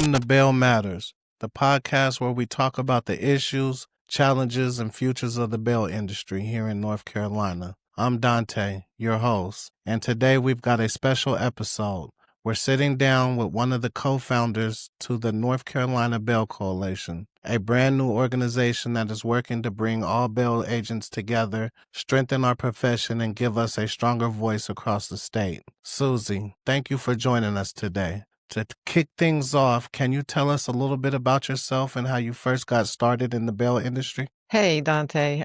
Welcome to Bail Matters, the podcast where we talk about the issues, challenges, and futures of the bail industry here in North Carolina. I'm Dante, your host, and today we've got a special episode. We're sitting down with one of the co-founders to the North Carolina Bail Coalition, a brand new organization that is working to bring all bail agents together, strengthen our profession, and give us a stronger voice across the state. Suzie, thank you for joining us today. To kick things off, can you tell us a little bit about yourself and how you first got started in the bail industry? Hey, Dante.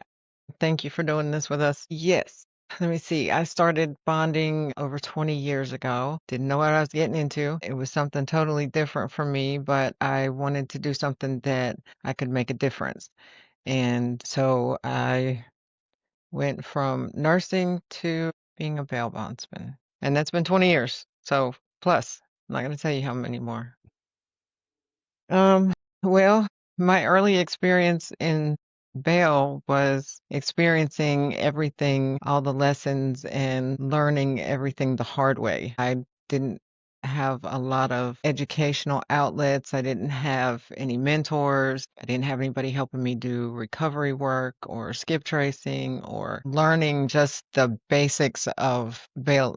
Thank you for doing this with us. Yes. Let me see. I started bonding over 20 years ago. Didn't know what I was getting into. It was something totally different for me, but I wanted to do something that I could make a difference. And so I went from nursing to being a bail bondsman. And that's been 20 years. So plus, I'm not going to tell you how many more. Um, well, my early experience in bail was experiencing everything, all the lessons, and learning everything the hard way. I didn't have a lot of educational outlets. I didn't have any mentors. I didn't have anybody helping me do recovery work or skip tracing or learning just the basics of bail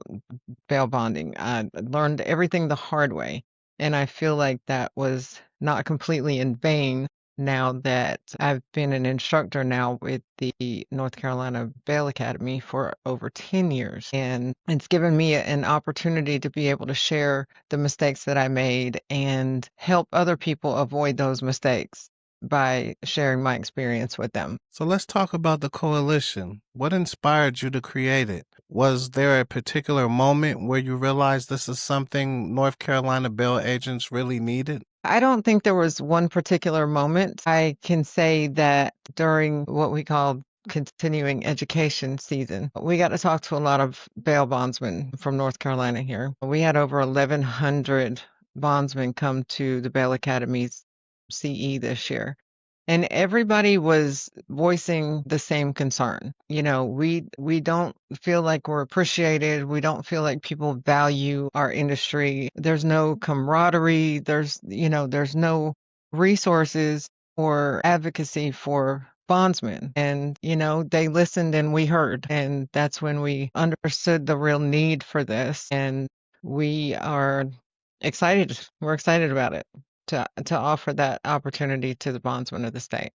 bonding. I learned everything the hard way. And I feel like that was not completely in vain now that I've been an instructor now with the North Carolina Bail Academy for over 10 years. And it's given me an opportunity to be able to share the mistakes that I made and help other people avoid those mistakes by sharing my experience with them. So let's talk about the coalition. What inspired you to create it? Was there a particular moment where you realized this is something North Carolina bail agents really needed? I don't think there was one particular moment. I can say that during what we call continuing education season, we got to talk to a lot of bail bondsmen from North Carolina here. We had over 1,100 bondsmen come to the Bail Academy's CE this year. And everybody was voicing the same concern. You know, we don't feel like we're appreciated. We don't feel like people value our industry. There's no camaraderie. There's no resources or advocacy for bondsmen. And, they listened and we heard. And that's when we understood the real need for this. And we are excited. We're excited about it to offer that opportunity to the bondsmen of the state.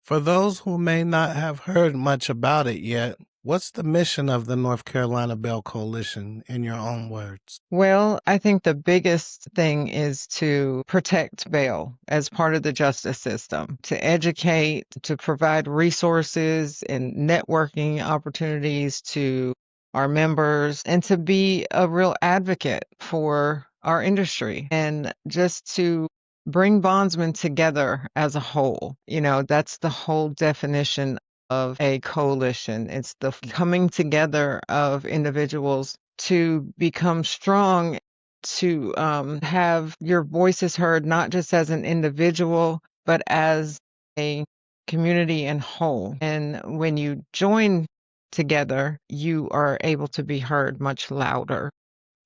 For those who may not have heard much about it yet, what's the mission of the North Carolina Bail Coalition in your own words? Well, I think the biggest thing is to protect bail as part of the justice system, to educate, to provide resources and networking opportunities to our members, and to be a real advocate for our industry, and just to bring bondsmen together as a whole. That's the whole definition of a coalition. It's the coming together of individuals to become strong, to have your voices heard, not just as an individual, but as a community in whole. And when you join together, you are able to be heard much louder.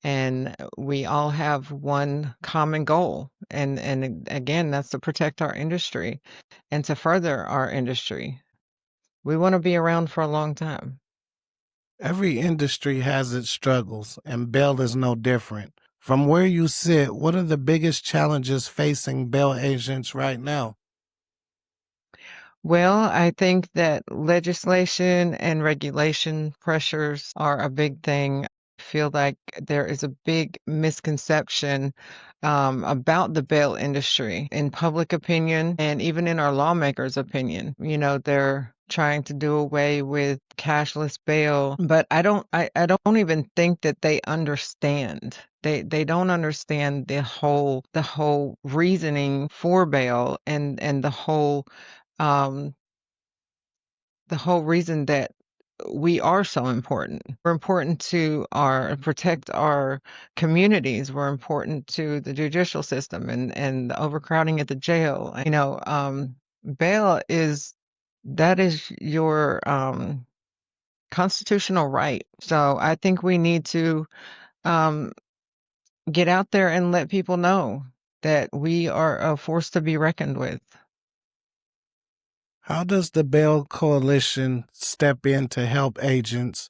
And we all have one common goal. And again, that's to protect our industry and to further our industry. We want to be around for a long time. Every industry has its struggles, and bail is no different. From where you sit, what are the biggest challenges facing bail agents right now? Well, I think that legislation and regulation pressures are a big thing. I feel like there is a big misconception about the bail industry in public opinion and even in our lawmakers' opinion. They're trying to do away with cashless bail, but I don't even think that they understand. They don't understand the whole reasoning for bail and um, the whole reason that we are so important. We're important to protect our communities. We're important to the judicial system and the overcrowding at the jail. Bail that is your constitutional right. So I think we need to um, get out there and let people know that we are a force to be reckoned with. How does the Bail Coalition step in to help agents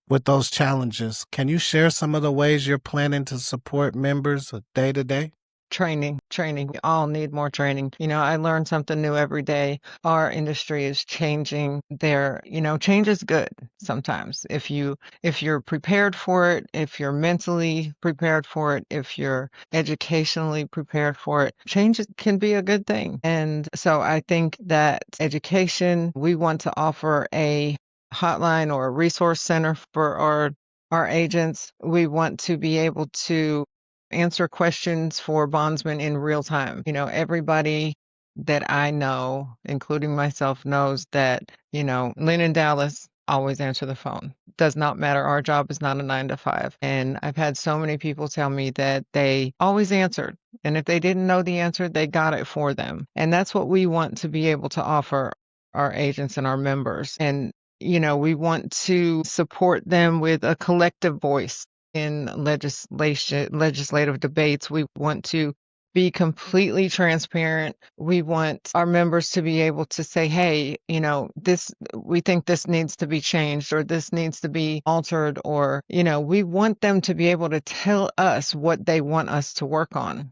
with those challenges? Can you share some of the ways you're planning to support members day to day? Training. We all need more training. I learn something new every day. Our industry is changing. Change is good sometimes. If you're prepared for it, if you're mentally prepared for it, if you're educationally prepared for it, change can be a good thing. And so I think that education, we want to offer a hotline or a resource center for our agents. We want to be able to answer questions for bondsmen in real time. Everybody that I know, including myself, knows that, Lynn and Dallas always answer the phone. Does not matter. Our job is not a 9 to 5. And I've had so many people tell me that they always answered. And if they didn't know the answer, they got it for them. And that's what we want to be able to offer our agents and our members. And we want to support them with a collective voice in legislative debates. We want to be completely transparent. We want our members to be able to say, hey, we think this needs to be changed or this needs to be altered, or, we want them to be able to tell us what they want us to work on.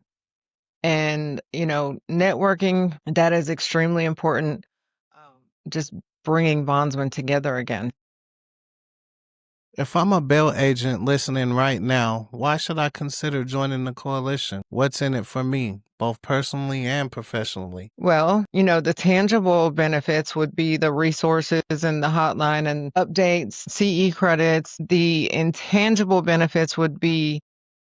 And, networking, that is extremely important. Just bringing bondsmen together again. If I'm a bail agent listening right now, why should I consider joining the coalition? What's in it for me, both personally and professionally? Well, the tangible benefits would be the resources and the hotline and updates, CE credits. The intangible benefits would be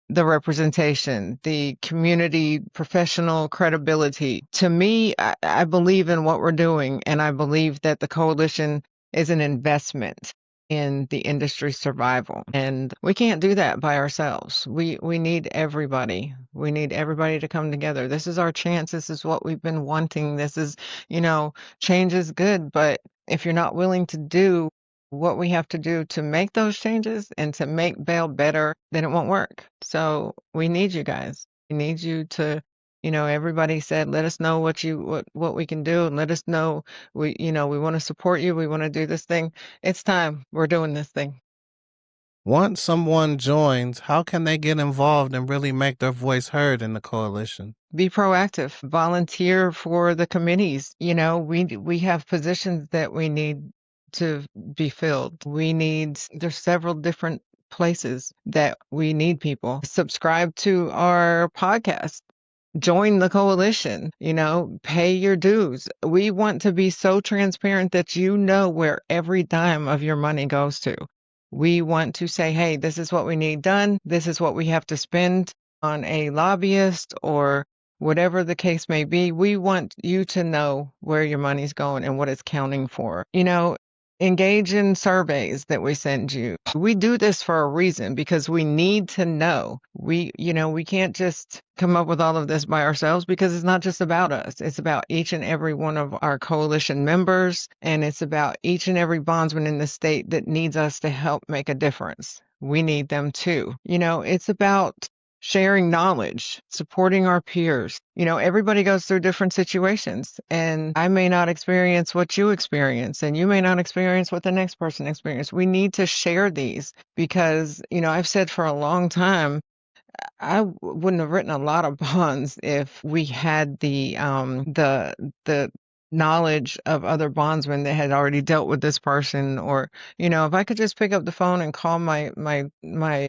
the representation, the community, professional credibility. To me, I believe in what we're doing, and I believe that the coalition is an investment in the industry's survival. And we can't do that by ourselves. We need everybody. We need everybody to come together. This is our chance. This is what we've been wanting. This is, change is good, but if you're not willing to do what we have to do to make those changes and to make bail better, then it won't work. So we need you guys. We need you to, everybody said, let us know what we can do, and let us know we want to support you. We want to do this thing. It's time. We're doing this thing. Once someone joins, how can they get involved and really make their voice heard in the coalition? Be proactive, volunteer for the committees. We have positions that we need to be filled. There's several different places that we need people. Subscribe to our podcast. Join the coalition, pay your dues. We want to be so transparent that where every dime of your money goes to. We want to say, hey, this is what we need done. This is what we have to spend on a lobbyist or whatever the case may be. We want you to know where your money's going and what it's counting for. Engage in surveys that we send you. We do this for a reason, because we need to know. We can't just come up with all of this by ourselves, because it's not just about us. It's about each and every one of our coalition members, and it's about each and every bondsman in the state that needs us to help make a difference. We need them too. It's about sharing knowledge, supporting our peers. Everybody goes through different situations, and I may not experience what you experience, and you may not experience what the next person experienced. We need to share these, because, I've said for a long time, I wouldn't have written a lot of bonds if we had the knowledge of other bondsmen that had already dealt with this person, or if I could just pick up the phone and call my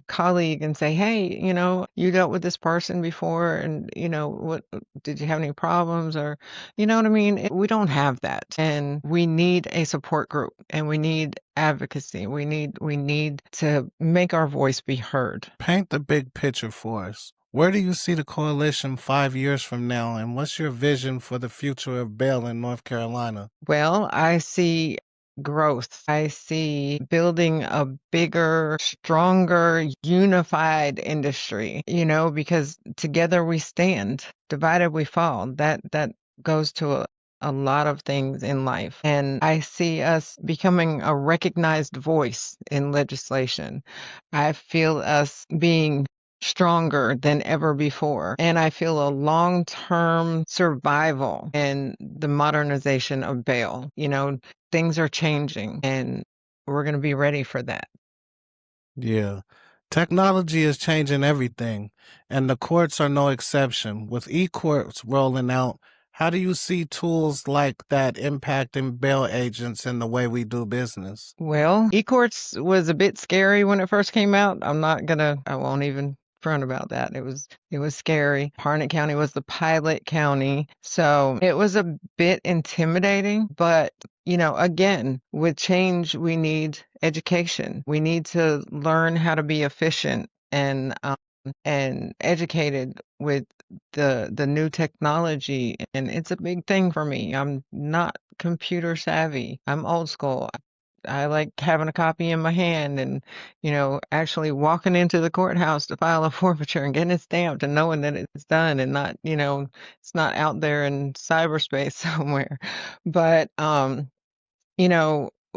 colleague and say, hey, you dealt with this person before, and what did you have any problems, or you know what I mean? We don't have that, and we need a support group, and we need advocacy. We need to make our voice be heard. Paint the big picture for us. Where do you see the coalition 5 years from now, and what's your vision for the future of bail in North Carolina? Well, I see growth. I see building a bigger, stronger, unified industry, because together we stand, divided we fall. That goes to a lot of things in life. And I see us becoming a recognized voice in legislation. I feel us being stronger than ever before. And I feel a long-term survival in the modernization of bail. Things are changing and we're going to be ready for that. Yeah. Technology is changing everything, and the courts are no exception. With e-courts rolling out, how do you see tools like that impacting bail agents in the way we do business? Well, eCourts was a bit scary when it first came out. I won't even front about that. It was scary. Harnett County was the pilot county, so it was a bit intimidating, but again, with change, we need education. We need to learn how to be efficient and educated with the new technology. And it's a big thing for me. I'm not computer savvy. I'm old school. I like having a copy in my hand and, actually walking into the courthouse to file a forfeiture and getting it stamped and knowing that it's done and not, it's not out there in cyberspace somewhere. But,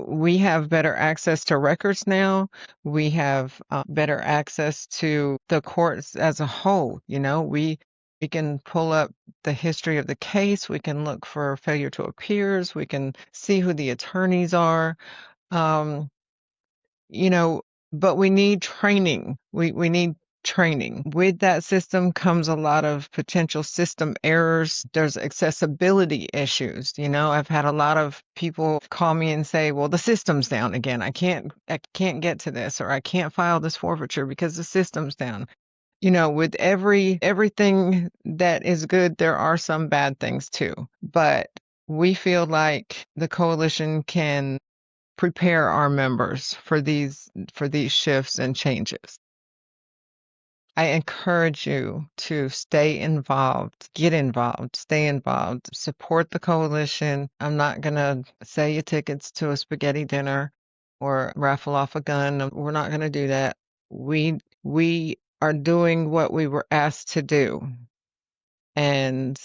we have better access to records now. We have better access to the courts as a whole. We can pull up the history of the case. We can look for failure to appears. We can see who the attorneys are. Um, you know, but we need training. We need training. With that system comes a lot of potential system errors. There's accessibility issues. I've had a lot of people call me and say, well, the system's down again. I can't get to this, or I can't file this forfeiture because the system's down. With everything that is good, there are some bad things too. But we feel like the coalition can prepare our members for these shifts and changes. I encourage you to stay involved, get involved, stay involved, support the coalition. I'm not going to sell you tickets to a spaghetti dinner or raffle off a gun. We're not going to do that. We are doing what we were asked to do. And,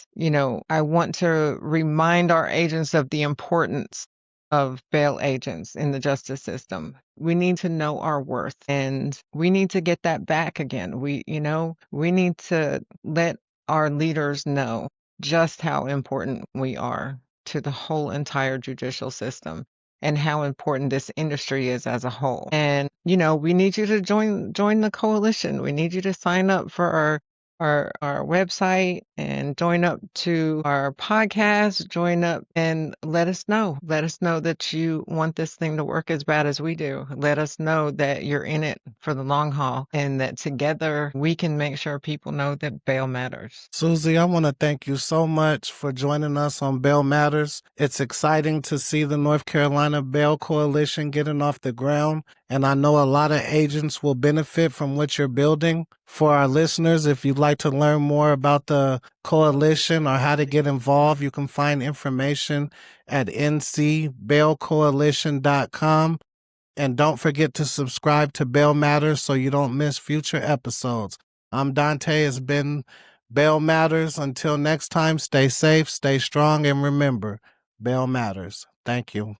I want to remind our agents of the importance of bail agents in the justice system. We need to know our worth and we need to get that back again. We need to let our leaders know just how important we are to the whole entire judicial system and how important this industry is as a whole. And, we need you to join the coalition. We need you to sign up for our website and join up to our podcast, join up and let us know. Let us know that you want this thing to work as bad as we do. Let us know that you're in it for the long haul and that together we can make sure people know that bail matters. Suzie, I want to thank you so much for joining us on Bail Matters. It's exciting to see the North Carolina Bail Coalition getting off the ground, and I know a lot of agents will benefit from what you're building. For our listeners, if you'd like to learn more about the coalition or how to get involved, you can find information at ncbailcoalition.com. And don't forget to subscribe to Bail Matters so you don't miss future episodes. I'm Dante. It's been Bail Matters. Until next time, stay safe, stay strong, and remember, Bail Matters. Thank you.